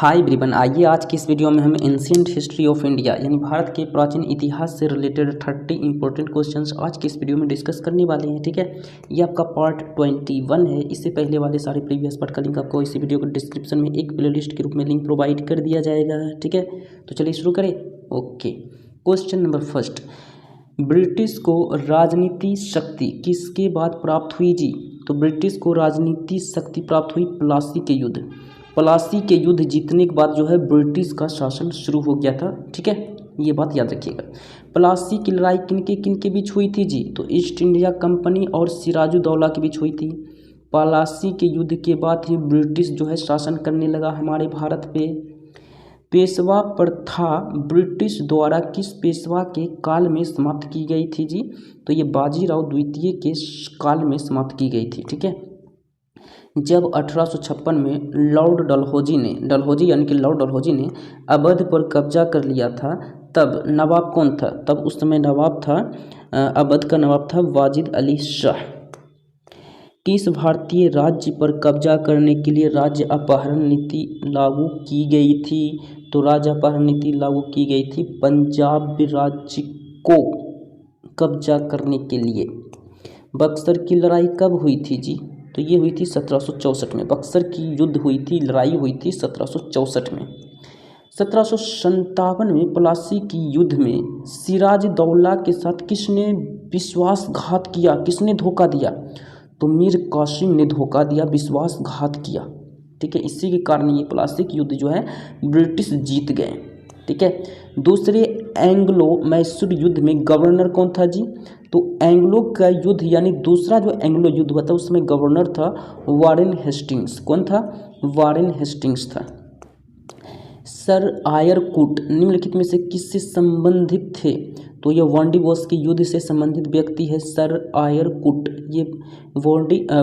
Hi everyone, आइए आज की इस वीडियो में हम एंशिएंट हिस्ट्री ऑफ इंडिया यानी भारत के प्राचीन इतिहास से रिलेटेड 30 इंपॉर्टेंट क्वेश्चंस आज की इस वीडियो में डिस्कस करने वाले हैं। ठीक है, ये आपका पार्ट 21 है। इससे पहले वाले सारे प्रीवियस पार्ट का लिंक आपको इसी वीडियो के डिस्क्रिप्शन में एक प्लेलिस्ट के रूप में लिंक प्रोवाइड कर दिया जाएगा। ठीक है, तो चलिए शुरू करें। Okay, question number first, British को राजनीति शक्ति किसके बाद प्राप्त हुई जी? तो ब्रिटिश को राजनीति शक्ति प्राप्त हुई प्लासी के युद्ध। प्लासी के युद्ध जीतने के बाद जो है ब्रिटिश का शासन शुरू हो गया था। ठीक है, ये बात याद रखिएगा। प्लासी की लड़ाई किनके बीच हुई थी जी? तो ईस्ट इंडिया कंपनी और सिराजुद्दौला के बीच हुई थी। प्लासी के युद्ध के बाद ही ब्रिटिश जो है शासन करने लगा हमारे भारत पे। पेशवा प्रथा ब्रिटिश द्वारा किस पेशवा के काल में समाप्त की गई थी जी? तो ये बाजीराव द्वितीय के काल में समाप्त की गई थी। ठीक है, जब 1856 में लॉर्ड डलहौजी यानी कि लॉर्ड डलहौजी ने अवध पर कब्जा कर लिया था, तब नवाब कौन था? तब उस समय नवाब था, अवध का नवाब था वाजिद अली शाह। किस भारतीय राज्य पर कब्जा करने के लिए राज्य अपहरण नीति लागू की गई थी? तो राज्य अपहरण नीति लागू की गई थी पंजाब राज्य को कब्जा करने के लिए। बक्सर की लड़ाई कब हुई थी जी? तो ये हुई थी 1764 में। बक्सर की युद्ध हुई थी, लड़ाई हुई थी 1764 में। 1757 में प्लासी की युद्ध में सिराजदौला के साथ किसने विश्वासघात किया? किसने धोखा दिया? तो मीर कासिम ने धोखा दिया, विश्वासघात किया। ठीक है, इसी के कारण ये प्लासी की युद्ध जो है ब्रिटिश जीत गए। ठीक है, दूसरे एंग्लो मैसूर युद्ध में गवर्नर कौन था जी? तो एंग्लो का युद्ध यानी दूसरा जो एंग्लो युद्ध हुआ था उसमें गवर्नर था वारेन हेस्टिंग्स। कौन था? वारेन हेस्टिंग्स था। सर आयरकुट निम्नलिखित में से किससे संबंधित थे? तो ये वांडीवॉश के युद्ध से संबंधित व्यक्ति है सर आयरकुट। ये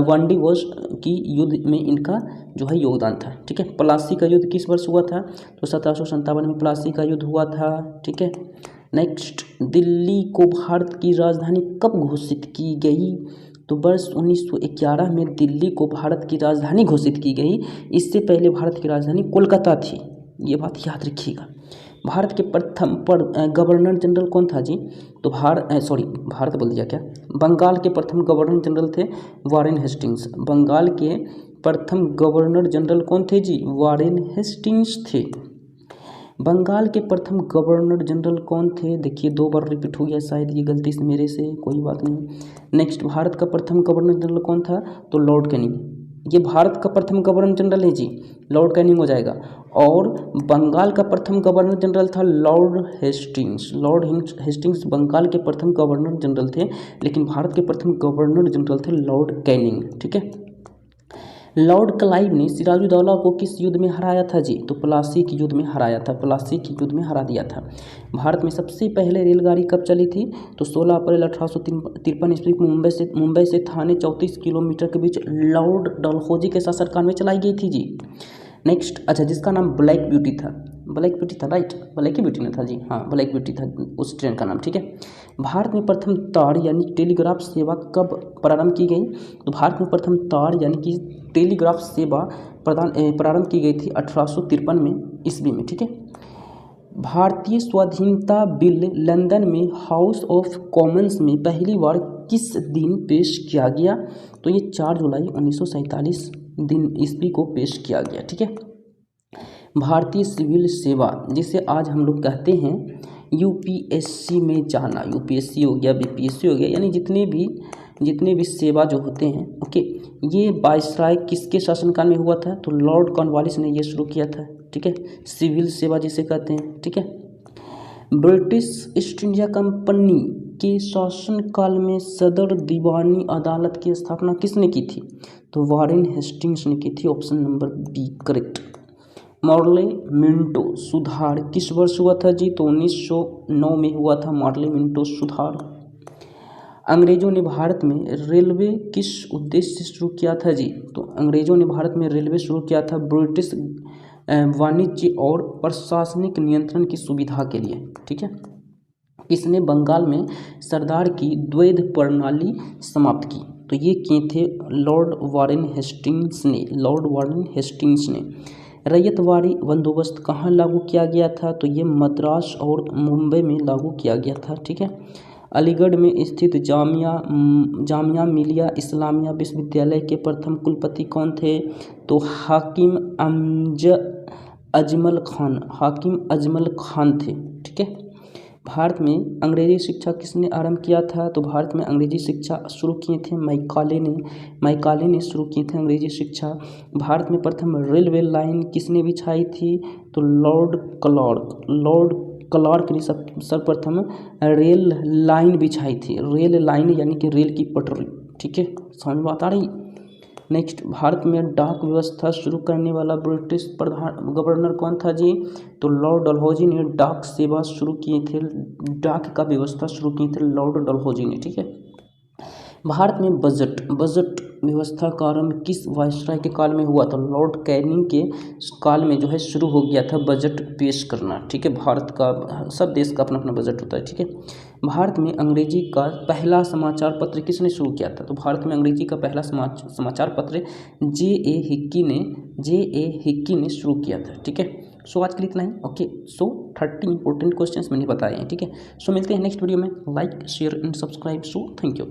वांडीवॉश की युद्ध में इनका जो है योगदान था। ठीक है, प्लासी का युद्ध किस वर्ष हुआ था? तो 1757 में प्लासी का युद्ध हुआ था। ठीक है, नेक्स्ट, दिल्ली को भारत की राजधानी कब घोषित की गई? तो वर्ष 1911 में दिल्ली को भारत की राजधानी घोषित की गई। इससे पहले भारत की राजधानी कोलकाता थी, ये बात याद रखिएगा। भारत के प्रथम गवर्नर जनरल कौन था जी? तो भारत बोल दिया क्या, बंगाल के प्रथम गवर्नर जनरल थे वारेन हेस्टिंग्स। बंगाल के प्रथम गवर्नर जनरल कौन थे जी? वारेन हेस्टिंग्स थे। बंगाल के प्रथम गवर्नर जनरल कौन थे? देखिए 2 बार रिपीट हो गया, शायद ये गलती से मेरे से, कोई बात नहीं। नेक्स्ट, भारत का प्रथम गवर्नर जनरल कौन था? तो लॉर्ड कैनिंग। ये भारत का प्रथम गवर्नर जनरल है जी, लॉर्ड कैनिंग हो जाएगा। और बंगाल का प्रथम गवर्नर जनरल था lord Hastings. Lord Hastings Bengal के प्रथम गवर्नर जनरल थे, लेकिन भारत के प्रथम गवर्नर जनरल थे लॉर्ड कैनिंग। ठीक है, लॉर्ड क्लाइव ने सिराजुद्दौला को किस युद्ध में हराया था जी? तो प्लासी के युद्ध में हराया था, प्लासी के युद्ध में हरा दिया था। भारत में सबसे पहले रेलगाड़ी कब चली थी? तो 16 अप्रैल 1853 ईस्वी को मुंबई से थाने 34 किलोमीटर के बीच लॉर्ड डलहौजी के शासनकाल में चलाई गई थी जी। नेक्स्ट, अच्छा, जिसका नाम ब्लैक ब्यूटी था, ब्लैक ब्यूटी था, राइट, ब्लैक ही ब्यूटी ना था जी, हाँ ब्लैक ब्यूटी था उस ट्रेन का नाम। ठीक है, भारत में प्रथम तार यानी टेलीग्राफ सेवा कब प्रारंभ की गई? तो भारत में प्रथम तार यानी कि टेलीग्राफ सेवा प्रारंभ की गई थी 1853 में ईस्वी में। ठीक है, भारतीय स्वाधीनता बिल लंदन में हाउस ऑफ कॉमन्स में पहली बार किस दिन पेश किया गया? तो ये 4 जुलाई 1947 दिन ईस्वी को पेश किया गया। ठीक है, भारतीय सिविल सेवा जिसे आज हम लोग कहते हैं यूपीएससी में जाना, यूपीएससी हो गया, बीपीएससी हो गया, यानी जितने भी सेवा जो होते हैं, ओके, ये वायसराय किसके शासनकाल में हुआ था? तो लॉर्ड कॉर्नवालिस ने ये शुरू किया था। ठीक है, सिविल सेवा जिसे कहते हैं। ठीक है, ब्रिटिश ईस्ट इंडिया कंपनी के शासनकाल में सदर दीवानी अदालत की स्थापना किसने की थी? तो वारेन हेस्टिंग्स ने की थी। Option number B correct. Morley Minto सुधार किस वर्ष हुआ था जी? तो 1909 में हुआ था मॉर्ले मिंटो सुधार। अंग्रेजों ने भारत में रेलवे किस उद्देश्य से शुरू किया था जी? तो अंग्रेजों ने भारत में रेलवे शुरू किया था ब्रिटिश वाणिज्य और प्रशासनिक नियंत्रण की सुविधा के लिए। ठीक है, किसने बंगाल में सरदार की द्वैध प्रणाली समाप्त की? तो ये किए थे लॉर्ड वारेन हेस्टिंग्स ने। रैयतवाड़ी बंदोबस्त कहाँ लागू किया गया था? तो ये मद्रास और मुंबई में लागू किया गया था। ठीक है। अलीगढ़ में स्थित जामिया मिलिया इस्लामिया विश्वविद्यालय के प्रथम कुलपति कौन थे? तो हाकिम अजमल खान थे। ठीक है। भारत में अंग्रेजी शिक्षा किसने आरंभ किया था? तो भारत में अंग्रेजी शिक्षा शुरू किए थे मैकाले ने शुरू की थी अंग्रेजी शिक्षा। भारत में प्रथम रेलवे लाइन किसने बिछाई थी? तो लॉर्ड क्लार्क ने सर्वप्रथम रेल लाइन बिछाई थी। रेल लाइन यानी कि रेल की पटरी। ठीक है, समझ में बात आ रही? नेक्स्ट, भारत में डाक व्यवस्था शुरू करने वाला ब्रिटिश गवर्नर कौन था जी? तो लॉर्ड डलहौजी ने डाक सेवा शुरू किए थे, डाक का व्यवस्था शुरू किए थे लॉर्ड डलहौजी ने। ठीक है। भारत में बजट व्यवस्था का आरंभ किस वायसराय के काल में हुआ? तो लॉर्ड कैनिंग के काल में जो है शुरू हो गया था बजट पेश करना। ठीक है। भारत का, सब देश का अपना अपना बजट होता है। ठीक है। भारत में अंग्रेजी का पहला समाचार पत्र किसने शुरू किया था? तो भारत में अंग्रेजी का पहला समाचार पत्र J.A. हिक्की ने शुरू किया था। ठीक है। सो आज के लिए इतना ही। ओके, सो 30 इंपॉर्टेंट क्वेश्चंस मैंने बताए हैं। ठीक है। सो मिलते हैं नेक्स्ट वीडियो में। Like share and subscribe. So thank you.